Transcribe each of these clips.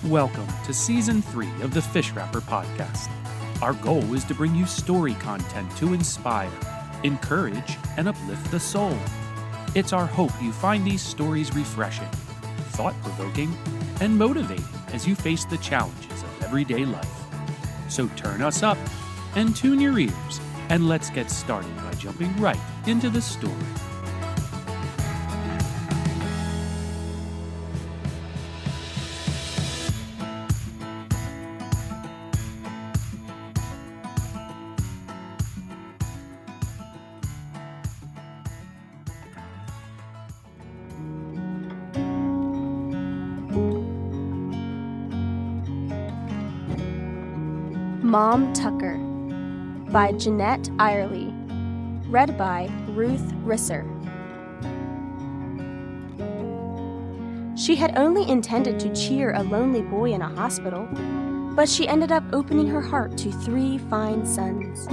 Welcome to Season 3 of the Fish Wrapper Podcast. Our goal is to bring you story content to inspire, encourage, and uplift the soul. It's our hope you find these stories refreshing, thought-provoking, and motivating as you face the challenges of everyday life. So turn us up and tune your ears, and let's get started by jumping right into the story. Mom Tucker by Jeanette Irely. Read by Ruth Risser. She had only intended to cheer a lonely boy in a hospital, but she ended up opening her heart to 3 fine sons.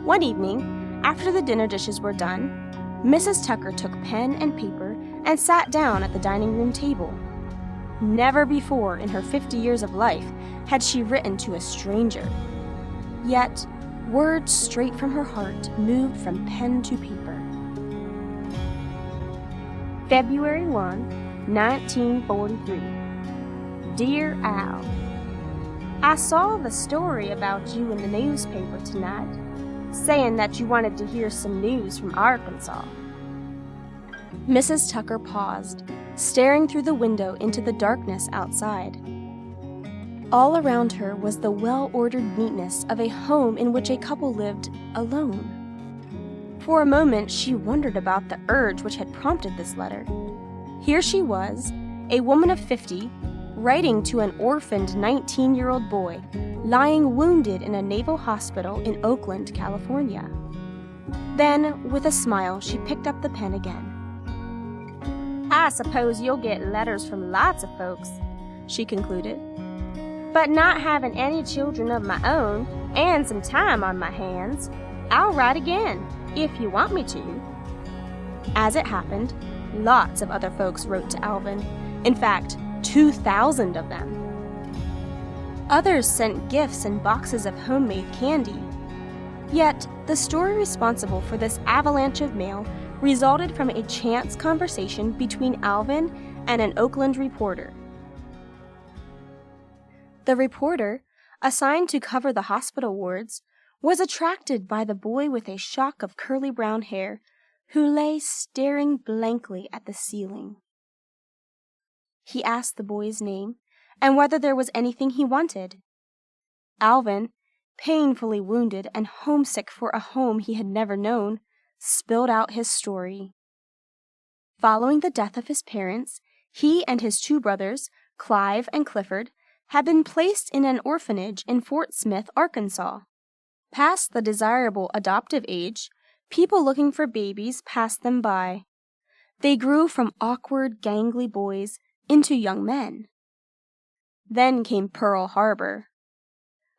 One evening, after the dinner dishes were done, Mrs. Tucker took pen and paper and sat down at the dining room table. Never before in her 50 years of life had she written to a stranger. Yet, words straight from her heart moved from pen to paper. February 1, 1943. Dear Al, I saw the story about you in the newspaper tonight, saying that you wanted to hear some news from Arkansas. Mrs. Tucker paused, staring through the window into the darkness outside. All around her was the well-ordered neatness of a home in which a couple lived alone. For a moment, she wondered about the urge which had prompted this letter. Here she was, a woman of 50, writing to an orphaned 19-year-old boy, lying wounded in a naval hospital in Oakland, California. Then, with a smile, she picked up the pen again. I suppose you'll get letters from lots of folks, she concluded. But not having any children of my own and some time on my hands, I'll write again, if you want me to. As it happened, lots of other folks wrote to Alvin. In fact, 2,000 of them. Others sent gifts and boxes of homemade candy. Yet, the story responsible for this avalanche of mail resulted from a chance conversation between Alvin and an Oakland reporter. The reporter, assigned to cover the hospital wards, was attracted by the boy with a shock of curly brown hair, who lay staring blankly at the ceiling. He asked the boy's name and whether there was anything he wanted. Alvin, painfully wounded and homesick for a home he had never known, spilled out his story. Following the death of his parents, he and his 2 brothers, Clive and Clifford, had been placed in an orphanage in Fort Smith, Arkansas. Past the desirable adoptive age, people looking for babies passed them by. They grew from awkward, gangly boys into young men. Then came Pearl Harbor.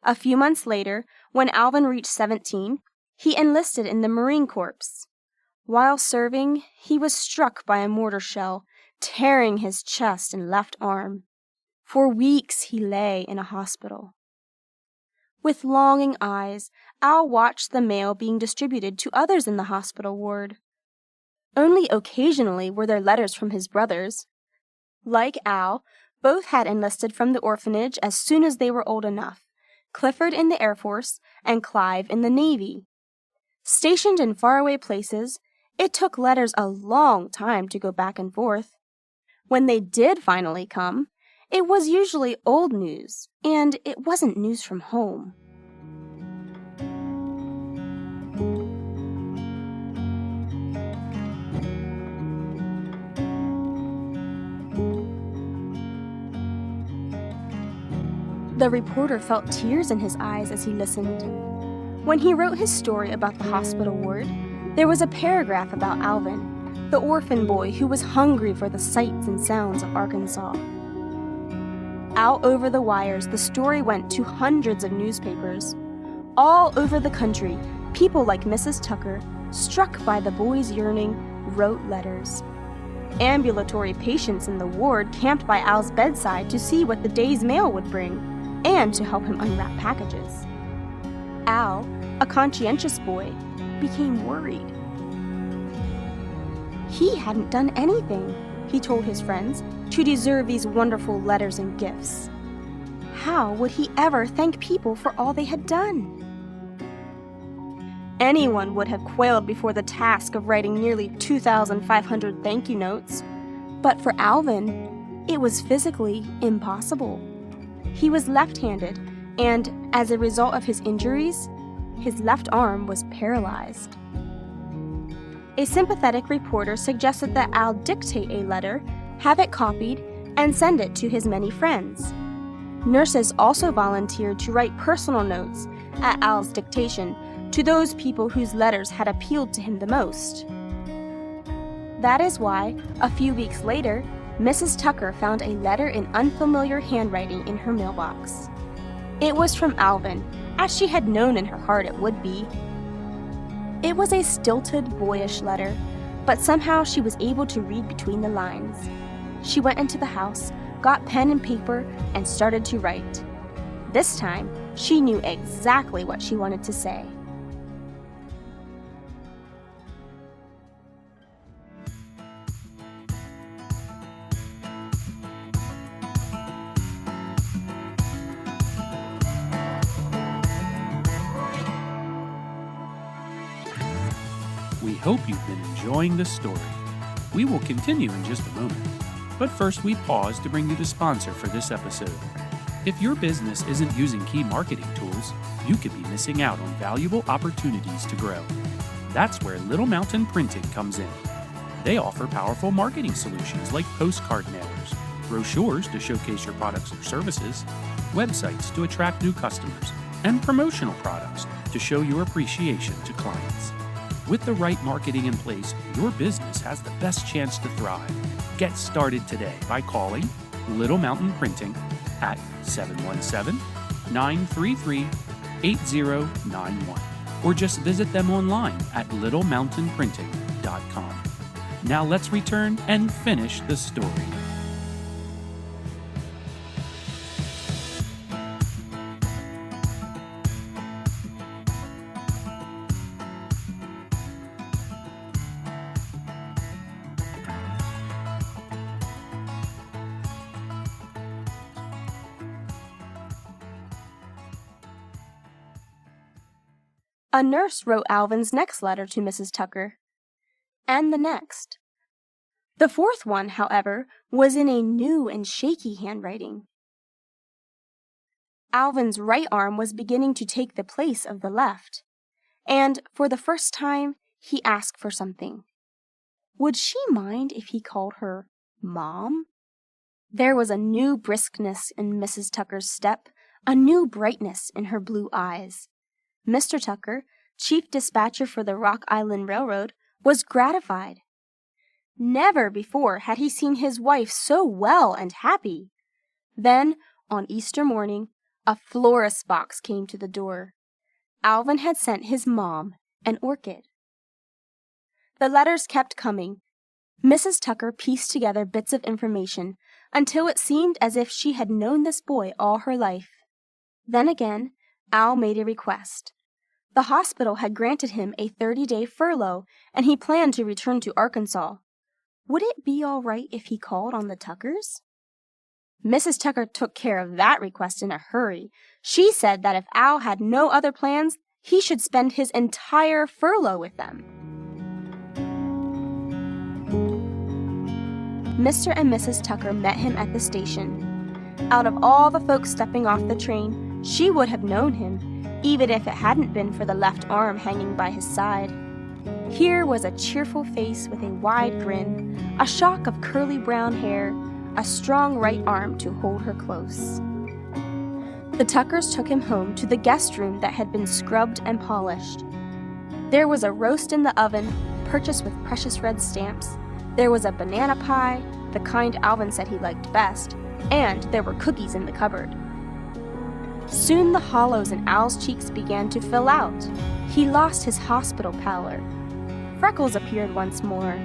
A few months later, when Alvin reached 17, he enlisted in the Marine Corps. While serving, he was struck by a mortar shell, tearing his chest and left arm. For weeks he lay in a hospital. With longing eyes, Al watched the mail being distributed to others in the hospital ward. Only occasionally were there letters from his brothers. Like Al, both had enlisted from the orphanage as soon as they were old enough, Clifford in the Air Force and Clive in the Navy. Stationed in faraway places, it took letters a long time to go back and forth. When they did finally come, it was usually old news, and it wasn't news from home. The reporter felt tears in his eyes as he listened. When he wrote his story about the hospital ward, there was a paragraph about Alvin, the orphan boy who was hungry for the sights and sounds of Arkansas. Out over the wires, the story went to hundreds of newspapers. All over the country, people like Mrs. Tucker, struck by the boy's yearning, wrote letters. Ambulatory patients in the ward camped by Al's bedside to see what the day's mail would bring, and to help him unwrap packages. Al, a conscientious boy, became worried. He hadn't done anything, he told his friends, to deserve these wonderful letters and gifts. How would he ever thank people for all they had done? Anyone would have quailed before the task of writing nearly 2,500 thank you notes, but for Alvin, it was physically impossible. He was left-handed, and as a result of his injuries, his left arm was paralyzed. A sympathetic reporter suggested that Al dictate a letter, have it copied, and send it to his many friends. Nurses also volunteered to write personal notes at Al's dictation to those people whose letters had appealed to him the most. That is why, a few weeks later, Mrs. Tucker found a letter in unfamiliar handwriting in her mailbox. It was from Alvin, as she had known in her heart it would be. It was a stilted, boyish letter, but somehow she was able to read between the lines. She went into the house, got pen and paper, and started to write. This time, she knew exactly what she wanted to say. We hope you've been enjoying the story. We will continue in just a moment, but first we pause to bring you the sponsor for this episode. If your business isn't using key marketing tools, you could be missing out on valuable opportunities to grow. That's where Little Mountain Printing comes in. They offer powerful marketing solutions like postcard mailers, brochures to showcase your products or services, websites to attract new customers, and promotional products to show your appreciation to clients. With the right marketing in place, your business has the best chance to thrive. Get started today by calling Little Mountain Printing at 717-933-8091 or just visit them online at littlemountainprinting.com. Now let's return and finish the story. A nurse wrote Alvin's next letter to Mrs. Tucker, and the next. The fourth one, however, was in a new and shaky handwriting. Alvin's right arm was beginning to take the place of the left, and for the first time, he asked for something. Would she mind if he called her Mom? There was a new briskness in Mrs. Tucker's step, a new brightness in her blue eyes. Mr. Tucker, chief dispatcher for the Rock Island Railroad, was gratified. Never before had he seen his wife so well and happy. Then, on Easter morning, a florist's box came to the door. Alvin had sent his mom an orchid. The letters kept coming. Mrs. Tucker pieced together bits of information until it seemed as if she had known this boy all her life. Then again, Al made a request. The hospital had granted him a 30-day furlough, and he planned to return to Arkansas. Would it be all right if he called on the Tuckers? Mrs. Tucker took care of that request in a hurry. She said that if Al had no other plans, he should spend his entire furlough with them. Mr. and Mrs. Tucker met him at the station. Out of all the folks stepping off the train, she would have known him, even if it hadn't been for the left arm hanging by his side. Here was a cheerful face with a wide grin, a shock of curly brown hair, a strong right arm to hold her close. The Tuckers took him home to the guest room that had been scrubbed and polished. There was a roast in the oven, purchased with precious red stamps. There was a banana pie, the kind Alvin said he liked best, and there were cookies in the cupboard. Soon the hollows in Al's cheeks began to fill out. He lost his hospital pallor. Freckles appeared once more.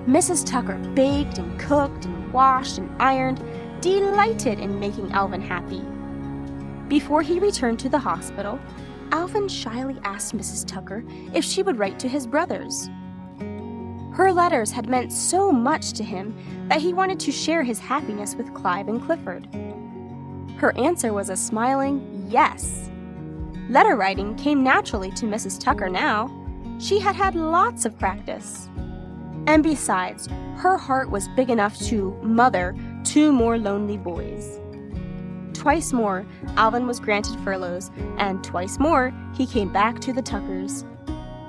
Mrs. Tucker baked and cooked and washed and ironed, delighted in making Alvin happy. Before he returned to the hospital, Alvin shyly asked Mrs. Tucker if she would write to his brothers. Her letters had meant so much to him that he wanted to share his happiness with Clive and Clifford. Her answer was a smiling yes. Letter writing came naturally to Mrs. Tucker now. She had had lots of practice. And besides, her heart was big enough to mother 2 more lonely boys. Twice more, Alvin was granted furloughs, and twice more, he came back to the Tuckers.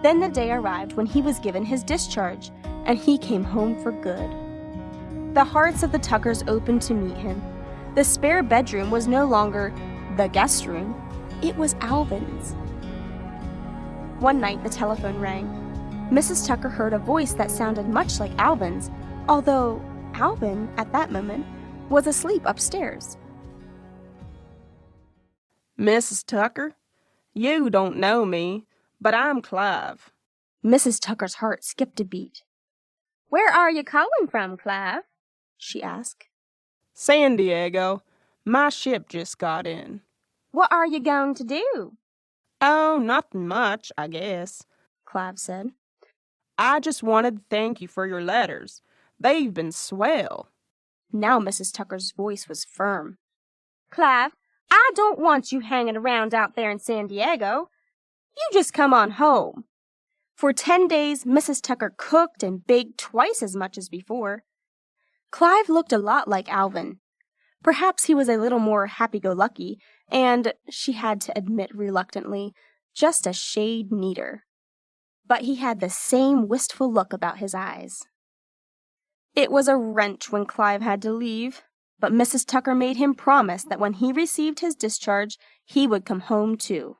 Then the day arrived when he was given his discharge, and he came home for good. The hearts of the Tuckers opened to meet him. The spare bedroom was no longer the guest room, it was Alvin's. One night the telephone rang. Mrs. Tucker heard a voice that sounded much like Alvin's, although Alvin, at that moment, was asleep upstairs. Mrs. Tucker, you don't know me, but I'm Clive. Mrs. Tucker's heart skipped a beat. "Where are you calling from, Clive?" she asked. San Diego. My ship just got in. "What are you going to do?" Oh, nothing much, I guess, Clive said. I just wanted to thank you for your letters. They've been swell. Now Mrs. Tucker's voice was firm. "Clive, I don't want you hanging around out there in San Diego. You just come on home." For 10 days, Mrs. Tucker cooked and baked twice as much as before. Clive looked a lot like Alvin. Perhaps he was a little more happy-go-lucky, and, she had to admit reluctantly, just a shade neater. But he had the same wistful look about his eyes. It was a wrench when Clive had to leave, but Mrs. Tucker made him promise that when he received his discharge, he would come home too.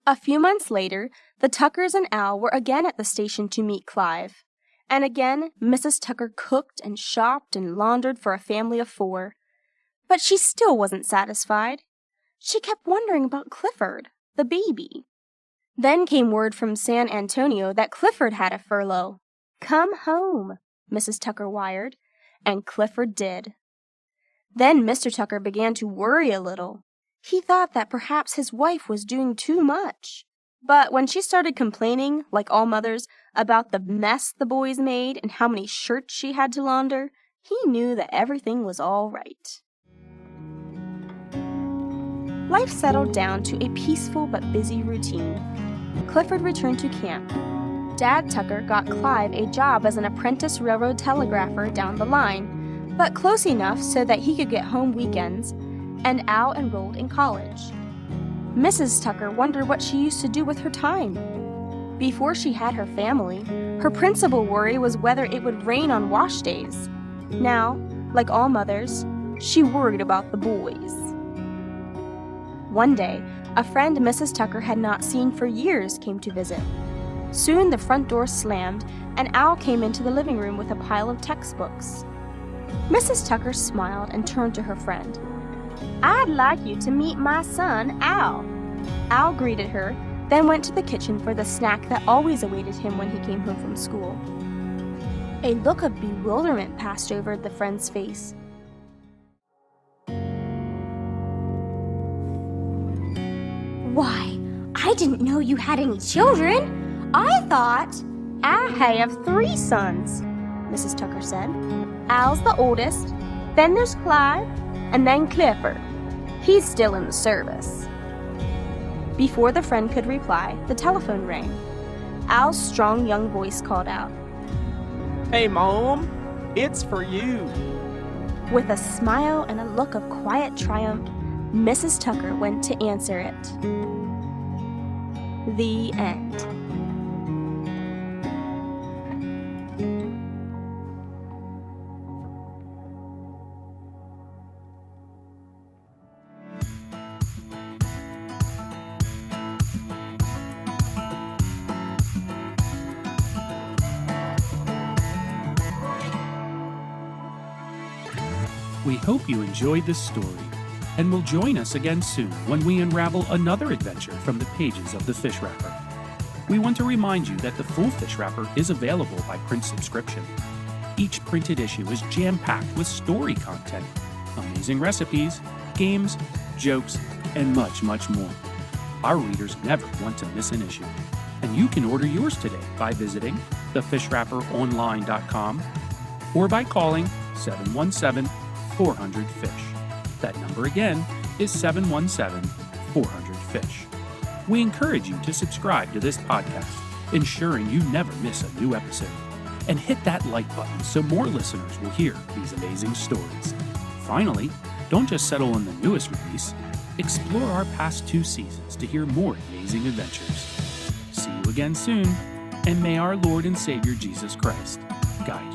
A few months later, the Tuckers and Al were again at the station to meet Clive, and again Mrs. Tucker cooked and shopped and laundered for a family of 4. But she still wasn't satisfied. She kept wondering about Clifford, the baby. Then came word from San Antonio that Clifford had a furlough. "Come home," Mrs. Tucker wired, and Clifford did. Then Mr. Tucker began to worry a little. He thought that perhaps his wife was doing too much. But when she started complaining, like all mothers, about the mess the boys made and how many shirts she had to launder, he knew that everything was all right. Life settled down to a peaceful but busy routine. Clifford returned to camp. Dad Tucker got Clive a job as an apprentice railroad telegrapher down the line, but close enough so that he could get home weekends, and Al enrolled in college. Mrs. Tucker wondered what she used to do with her time. Before she had her family, her principal worry was whether it would rain on wash days. Now, like all mothers, she worried about the boys. One day, a friend Mrs. Tucker had not seen for years came to visit. Soon the front door slammed, and Al came into the living room with a pile of textbooks. Mrs. Tucker smiled and turned to her friend. "I'd like you to meet my son, Al." Al greeted her, then went to the kitchen for the snack that always awaited him when he came home from school. A look of bewilderment passed over the friend's face. "Why, I didn't know you had any children. I thought—" "I have 3 sons," Mrs. Tucker said. "Al's the oldest, then there's Clive, and then Clifford. He's still in the service." Before the friend could reply, the telephone rang. Al's strong young voice called out, Hey, Mom, it's for you. With a smile and a look of quiet triumph, Mrs. Tucker went to answer it. The end. We hope you enjoyed this story, and will join us again soon when we unravel another adventure from the pages of the Fish Wrapper. We want to remind you that the full Fish Wrapper is available by print subscription. Each printed issue is jam-packed with story content, amazing recipes, games, jokes, and much, much more. Our readers never want to miss an issue, and you can order yours today by visiting thefishwrapperonline.com or by calling 717-400-FISH. That number again is 717-400-FISH. We encourage you to subscribe to this podcast, ensuring you never miss a new episode. And hit that like button so more listeners will hear these amazing stories. Finally, don't just settle on the newest release. Explore our past 2 seasons to hear more amazing adventures. See you again soon, and may our Lord and Savior Jesus Christ guide